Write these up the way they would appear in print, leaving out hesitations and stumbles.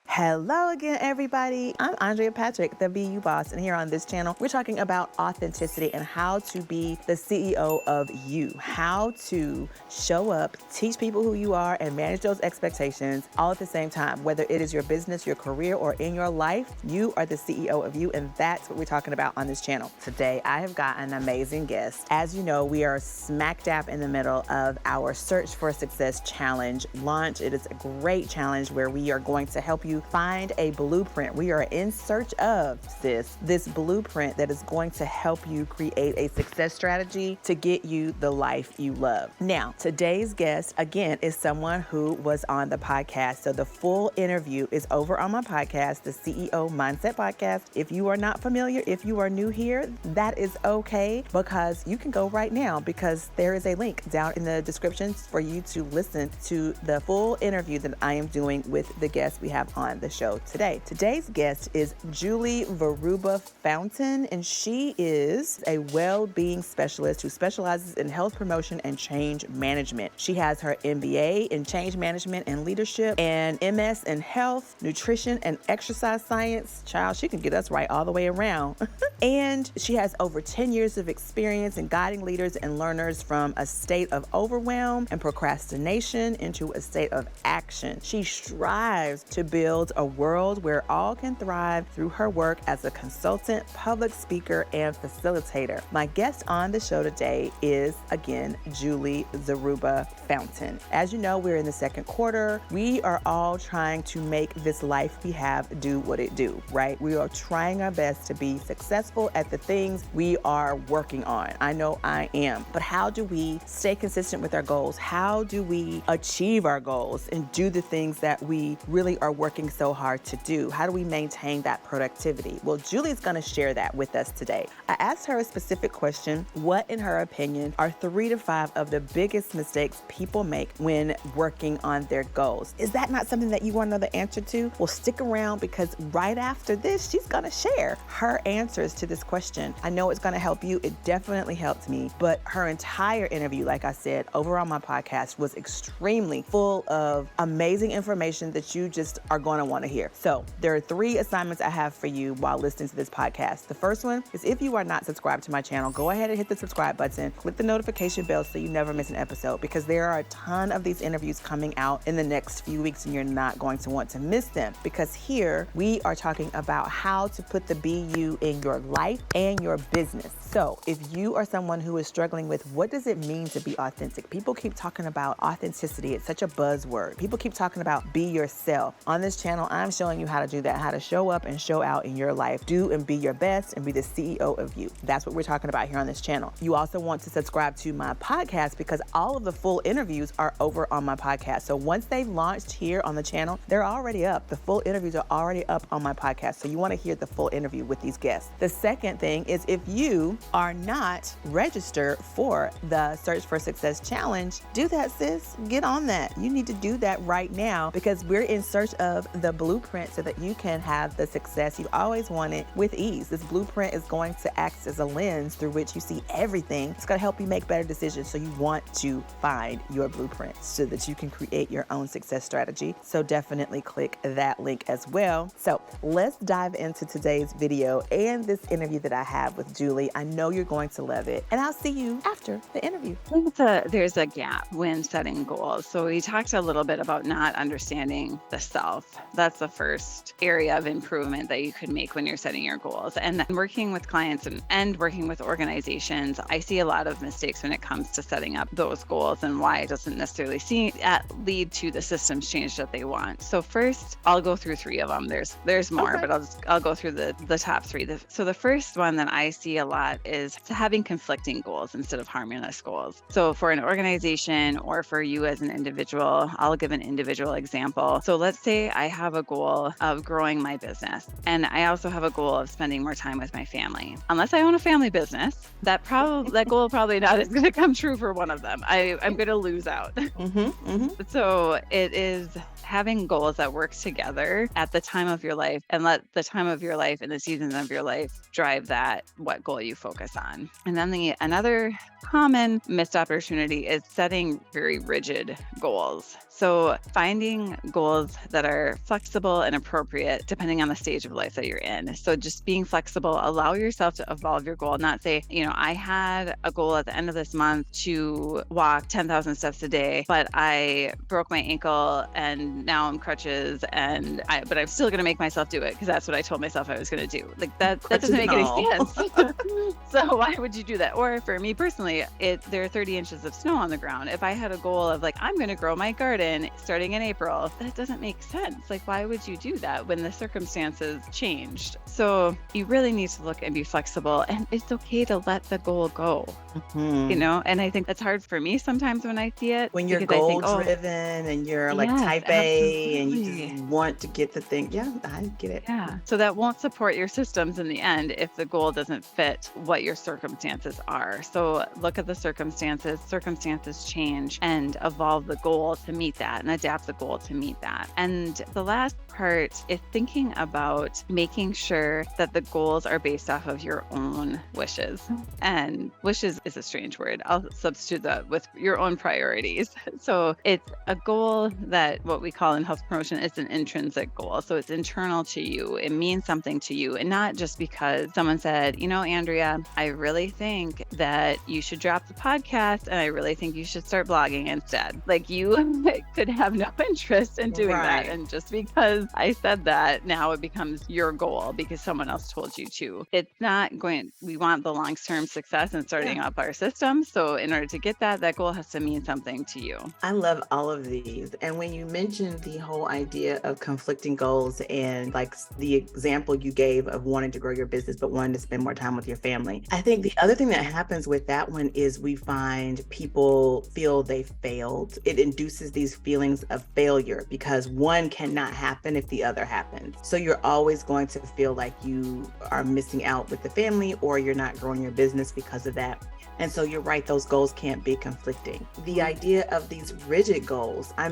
Hello again, everybody. I'm Andrea Patrick, the BU Boss, and here on this channel, we're talking about authenticity and how to be the CEO of you, how to show up, teach people who you are, and manage those expectations all at the same time. Whether it is your business, your career, or in your life, you are the CEO of you, and that's what we're talking about on this channel. Today, I have got an amazing guest. As you know, we are smack dab in the middle of our Search for Success Challenge launch. It is a great challenge where we are going to help you find a blueprint. We are in search of this blueprint that is going to help you create a success strategy to get you the life you love. Now, today's guest, again, is someone who was on the podcast. So the full interview is over on my podcast, the CEO Mindset Podcast. If you are not familiar, if you are new here, that is okay, because you can go right now, because there is a link down in the description for you to listen to the full interview that I am doing with the guest we have on the show today. Today's guest is Julie Veruba Fountain, and she is a well-being specialist who specializes in health promotion and change management. She has her MBA in change management and leadership and MS in health, nutrition, and exercise science. Child, she can get us right all the way around. And she has over 10 years of experience in guiding leaders and learners from a state of overwhelm and procrastination into a state of action. She strives to build a world where all can thrive through her work as a consultant, public speaker, and facilitator. My guest on the show today is, again, Julie Veruba Fountain. As you know, we're in the second quarter. We are all trying to make this life we have do what it do, right? We are trying our best to be successful at the things we are working on. I know I am. But how do we stay consistent with our goals? How do we achieve our goals and do the things that we really are working so hard to do? How do we maintain that productivity? Well, Julie's going to share that with us today. I asked her a specific question: what, in her opinion, are 3 to 5 of the biggest mistakes people make when working on their goals? Is that not something that you want to know the answer to? Well, stick around, because right after this, she's going to share her answers to this question. I know it's going to help you. It definitely helped me. But her entire interview, like I said, over on my podcast, was extremely full of amazing information that you just are going to want to hear. So there are 3 assignments I have for you while listening to this podcast. The first one is, if you are not subscribed to my channel, go ahead and hit the subscribe button, click the notification bell so you never miss an episode, because there are a ton of these interviews coming out in the next few weeks and you're not going to want to miss them, because here we are talking about how to put the BU in your life and your business. So if you are someone who is struggling with what does it mean to be authentic? People keep talking about authenticity. It's such a buzzword. People keep talking about be yourself. On this channel, I'm showing you how to do that, how to show up and show out in your life. Do and be your best and be the CEO of you. That's what we're talking about here on this channel. You also want to subscribe to my podcast, because all of the full interviews are over on my podcast. So once they've launched here on the channel, they're already up. The full interviews are already up on my podcast. So you want to hear the full interview with these guests. The second thing is, if you are not registered for the Search for Success Challenge, do that, sis. Get on that. You need to do that right now, because we're in search of the blueprint so that you can have the success you always wanted with ease. This blueprint is going to act as a lens through which you see everything. It's going to help you make better decisions. So you want to find your blueprint so that you can create your own success strategy. So definitely click that link as well. So let's dive into today's video and this interview that I have with Julie. I know you're going to love it, and I'll see you after the interview. I think there's a gap when setting goals. So we talked a little bit about not understanding the self. That's the first area of improvement that you could make when you're setting your goals. And then working with clients and working with organizations, I see a lot of mistakes when it comes to setting up those goals and why it doesn't necessarily lead to the systems change that they want. So first, I'll go through 3 of them. There's more, Okay. but I'll go through the top 3. So the first one that I see a lot is having conflicting goals instead of harmonious goals. So for an organization or for you as an individual, I'll give an individual example. So let's say I have have a goal of growing my business. And I also have a goal of spending more time with my family. Unless I own a family business, that goal probably not is going to come true for one of them. I'm going to lose out. So it is having goals that work together at the time of your life, and let the time of your life and the seasons of your life drive that, what goal you focus on. And then another common missed opportunity is setting very rigid goals. So finding goals that are flexible and appropriate depending on the stage of life that you're in. So just being flexible, allow yourself to evolve your goal, not say, I had a goal at the end of this month to walk 10,000 steps a day, but I broke my ankle and now I'm crutches but I'm still going to make myself do it because that's what I told myself I was going to do. Like that doesn't make any sense. So why would you do that? Or for me personally, there are 30 inches of snow on the ground. If I had a goal of I'm going to grow my garden starting in April, that doesn't make sense. Why would you do that when the circumstances changed? So you really need to look and be flexible, and it's okay to let the goal go. And I think that's hard for me sometimes when I see it. When you're goal driven and you're type A and you just want to get the thing. Yeah, I get it. Yeah. So that won't support your systems in the end if the goal doesn't fit what your circumstances are. So look at the circumstances change, and evolve the goal to meet that and adapt the goal to meet that. And the last part is thinking about making sure that the goals are based off of your own wishes. And wishes is a strange word. I'll substitute that with your own priorities. So it's a goal that what we call in health promotion is an intrinsic goal. So it's internal to you. It means something to you, and not just because someone said, Andrea, I really think that you should drop the podcast and I really think you should start blogging instead. You could have no interest in doing that. And just because I said that, now it becomes your goal because someone else told you to. It's not going, we want the long-term success in starting up our system. So in order to get that goal has to mean something to you. I love all of these. And when you mentioned the whole idea of conflicting goals and the example you gave of wanting to grow your business, but wanting to spend more time with your family, I think the other thing that happens with that one is we find people feel they failed. It induces these feelings of failure because one cannot happen if the other happens. So you're always going to feel like you are missing out with the family, or you're not growing your business because of that. And so you're right, those goals can't be conflicting. The idea of these rigid goals, I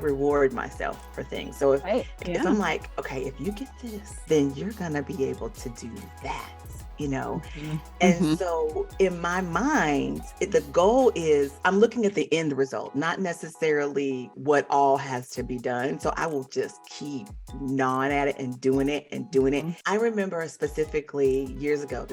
reward myself for things. So if I'm okay, if you get this, then you're gonna be able to do that. And so in my mind, the goal is I'm looking at the end result, not necessarily what all has to be done. So I will just keep gnawing at it and doing it. I remember specifically years ago,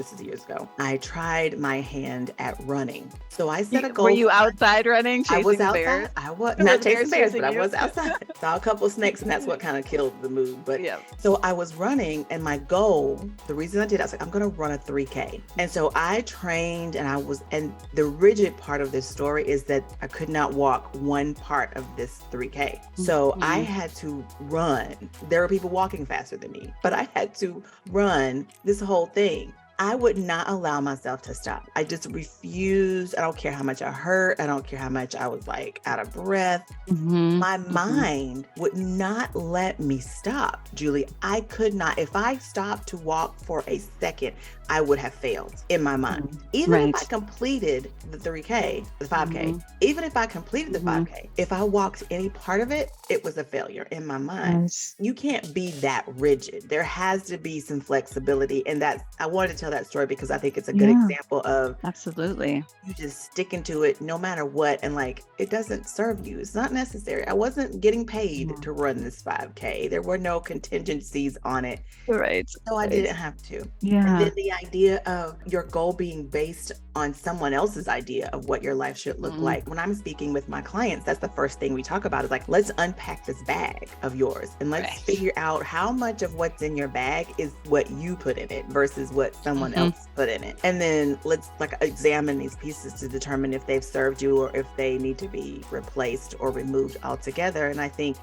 I tried my hand at running. So I set a goal. Were you outside running? I was outside. Bears? I was not chasing bears, but I was outside. Saw a couple of snakes, and that's what kind of killed the mood. But so I was running, and my goal, the reason I was I'm going to run a 3K. And so I trained, and the rigid part of this story is that I could not walk one part of this 3K. So I had to run. There were people walking faster than me, but I had to run this whole thing. I would not allow myself to stop. I just refused. I don't care how much I hurt. I don't care how much I was out of breath. My mind would not let me stop, Julie. I could not. If I stopped to walk for a second, I would have failed in my mind. Even if I completed the 3K, the 5K, even if I completed the 5K, if I walked any part of it, it was a failure in my mind. You can't be that rigid. There has to be some flexibility. And I wanted to tell that story because I think it's a good example of absolutely you just sticking to it no matter what. And it doesn't serve you. It's not necessary. I wasn't getting paid to run this 5K. There were no contingencies on it. So I didn't have to. And then the idea of your goal being based on someone else's idea of what your life should look like. When I'm speaking with my clients, that's the first thing we talk about is let's unpack this bag of yours and let's figure out how much of what's in your bag is what you put in it versus what someone someone else put in it. And then let's like examine these pieces to determine if they've served you or if they need to be replaced or removed altogether. And I think,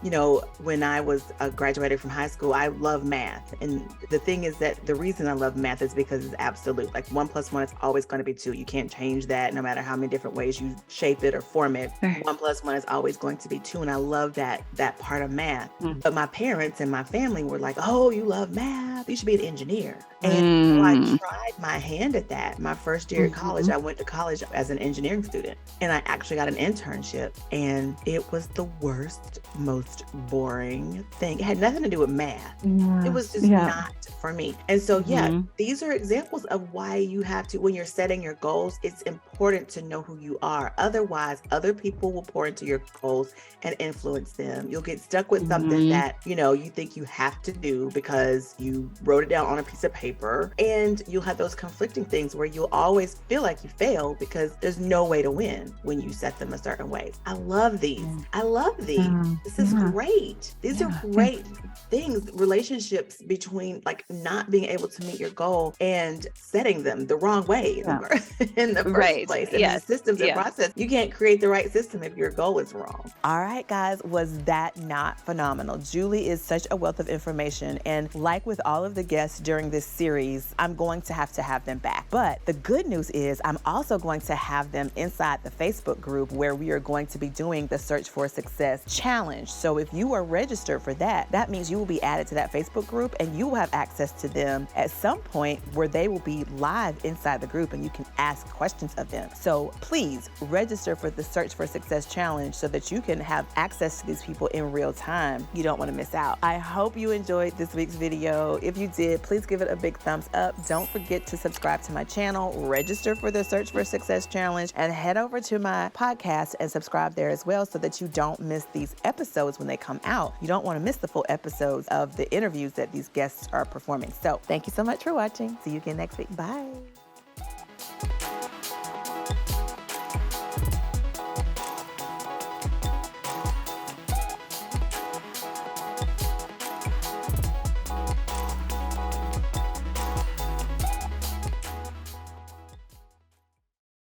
when I was graduated from high school, I love math. And the thing is that the reason I love math is because it's absolute. Like 1 + 1 is always going to be 2. You can't change that no matter how many different ways you shape it or form it. 1 + 1 is always going to be 2. And I love that part of math. But my parents and my family were like, oh, you love math, you should be an engineer. And so I tried my hand at that. My first year at college, I went to college as an engineering student, and I actually got an internship, and it was the worst, most boring thing. It had nothing to do with math. It was just not for me. And so, these are examples of why you have to, when you're setting your goals, it's important to know who you are. Otherwise, other people will pour into your goals and influence them. You'll get stuck with something that, you think you have to do because you wrote it down on a piece of paper, and you'll have those conflicting things where you'll always feel like you failed because there's no way to win when you set them a certain way. I love these. I love these. This is great. These are great things, relationships between like not being able to meet your goal and setting them the wrong way in the first place. And the systems and process, you can't create the right system if your goal is wrong. All right, guys, was that not phenomenal? Julie is such a wealth of information. And like with all of the guests during this series, I'm going to have them back. But the good news is I'm also going to have them inside the Facebook group where we are going to be doing the Search for Success Challenge. So if you are registered for that, that means you will be added to that Facebook group, and you will have access to them at some point where they will be live inside the group and you can ask questions of them. So please register for the Search for Success Challenge so that you can have access to these people in real time. You don't want to miss out. I hope you enjoyed this week's video. If you did, please give it a big thumbs up. Don't forget to subscribe to my channel, register for the Search for Success Challenge, and head over to my podcast and subscribe there as well so that you don't miss these episodes when they come out. You don't want to miss the full episodes of the interviews that these guests are performing. So thank you so much for watching. See you again next week. Bye.